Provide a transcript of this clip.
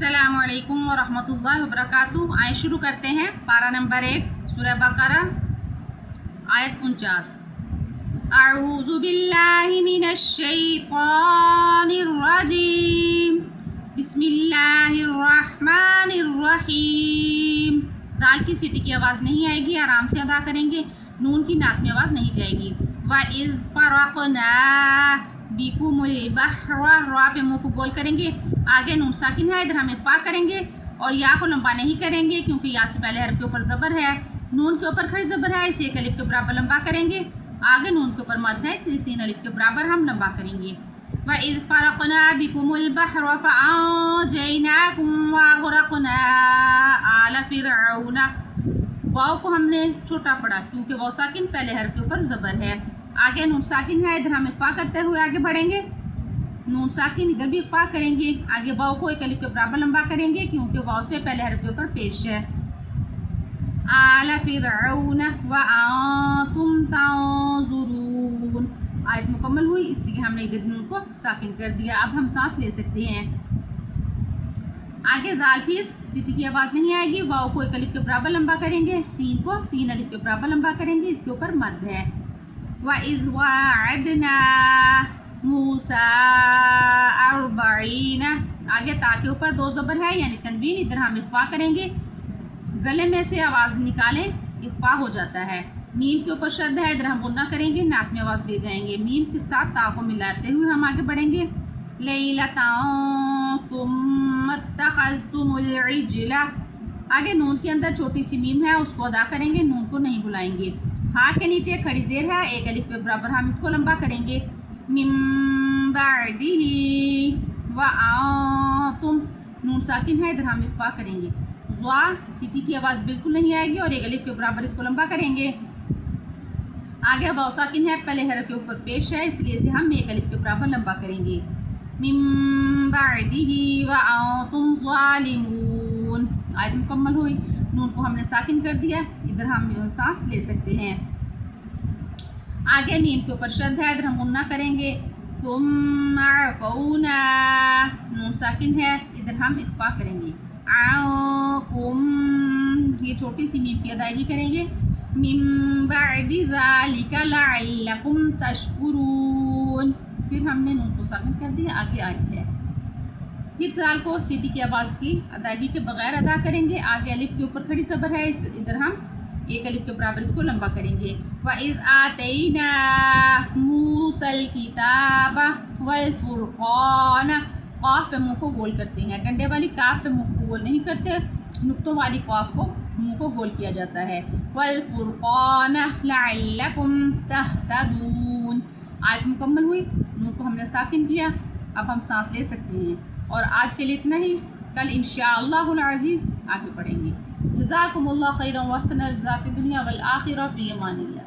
السلام علیکم ورحمۃ اللہ وبرکاتہ۔ آئے شروع کرتے ہیں پارہ نمبر 1 سورہ بقرہ آیت 49۔ اعوذ باللہ من الشیطان الرجیم بسم اللہ الرحمن الرحیم۔ دال کی سیٹی کی آواز نہیں آئے گی، آرام سے ادا کریں گے۔ نون کی ناک میں آواز نہیں جائے گی۔ وَإِذْ فَرَقْنَا بِكُمُ الْبَحْرَ، را پہ منہ کو گول کریں گے، آگے نون ساکن ہے، ادھر ہم فا کریں گے اور یا کو لمبا نہیں کریں گے کیونکہ یا سے پہلے حرف کے اوپر زبر ہے، نون کے اوپر کھڑی زبر ہے، اسے ایک الف کے برابر لمبا کریں گے، آگے نون کے اوپر مد ہے، 3 الف کے برابر ہم لمبا کریں گے۔ وَإِذْ فَرَقْنَا بِكُمُ الْبَحْرَ فَأَنْجَيْنَاكُمْ وَأَغْرَقْنَا آلَ فِرْعَوْنَ، واو کو ہم نے چھوٹا پڑھا کیونکہ واو ساکن پہلے حرف کے اوپر زبر ہے، آگے نون ساکن ہے، ادھر ہم فا کرتے ہوئے آگے بڑھیں گے، نون ساکن ادھر بھی فا کریں گے، آگے واو کو ایک الف کے برابر لمبا کریں گے کیونکہ واو سے پہلے حرف کے اوپر پیش ہے۔ آل فرعون وانتم تنظرون، آیت مکمل ہوئی، اس لیے ہم نے ادھر نون کو ساکن کر دیا۔ اب ہم سانس لے سکتے ہیں۔ آگے دال پھر سیٹی کی آواز نہیں آئے گی، واو کو ایک الف کے برابر لمبا کریں گے، سین کو 3 الف کے برابر لمبا کریں گے، اس کے اوپر مد ہے۔ وَإِذْ وَعَدْنَا مُوسَىٰ 40، آگے تا کے اوپر 2 زبر ہے یعنی تنوین، ادھر ہم اخفا کریں گے، گلے میں سے آواز نکالیں، اخفا ہو جاتا ہے۔ میم کے اوپر شد ہے، ادھر ہم غنہ کریں گے، ناک میں آواز لے جائیں گے، میم کے ساتھ تا کو ملاتے ہوئے ہم آگے بڑھیں گے۔ لَيْلَةً ثُمَّ اتَّخَذْتُمُ الْعِجْلَ، آگے نون کے اندر چھوٹی سی میم ہے، اس کو ادا کریں گے، نون کو نہیں بلائیں گے۔ ہاں کے نیچے کھڑی زیر ہے، ایک الف کے برابر ہم اس کو لمبا کریں گے۔ من بعدہ وانتم، نون ساکن ہے، ادھر ہم اخفا کریں گے۔ وا سیٹی کی آواز بالکل نہیں آئے گی اور ایک الف کے برابر اس کو لمبا کریں گے، آگے واو ساکن ہے، پہلے حرف کے اوپر پیش ہے، اس لیے اسے ہم ایک الف کے برابر لمبا کریں گے۔ من بعدہ وانتم ظالمون، آیت مکمل ہوئی، نون کو ہم نے ساکن کر دیا، ادھر ہم سانس لے سکتے ہیں۔ آگے میم کے اوپر شد ہے، ادھر ہم غنہ کریں گے۔ ثم عفونا، نون ساکن ہے، ادھر ہم اخفا کریں گے۔ عنکم، یہ چھوٹی سی میم کی ادائیگی کریں گے۔ من بعد ذلک لعلکم تشکرون، پھر ہم نے نون کو ساکن کر دیا، آگے آیت ہے۔ پھر دال کو سیٹی کی آواز کی ادائیگی کے بغیر ادا کریں گے، آگے الف کے اوپر کھڑی زبر ہے، ادھر ہم ایک الف کے برابر اس کو لمبا کریں گے۔ وَإِذْ آتَيْنَا مُوسَى الْكِتَابَ وَالْفُرْقَانَ، قاف پہ منہ کو گول کرتے ہیں، ڈنڈے والی کاف پہ منہ کو گول نہیں کرتے، نقطوں والی قاف کو منہ کو گول کیا جاتا ہے۔ وَالْفُرْقَانَ لَعَلَّكُمْ تَهْتَدُونَ، آیت مکمل ہوئی، نون کو ہم نے ساکن کیا، اب ہم سانس لے سکتے ہیں۔ اور آج کے لیے اتنا ہی، کل انشاءاللہ العزیز آگے پڑھیں گے۔ جزاکم اللہ خیرا واحسن الجزاء فی الدنیا والآخرہ، فی امان اللہ۔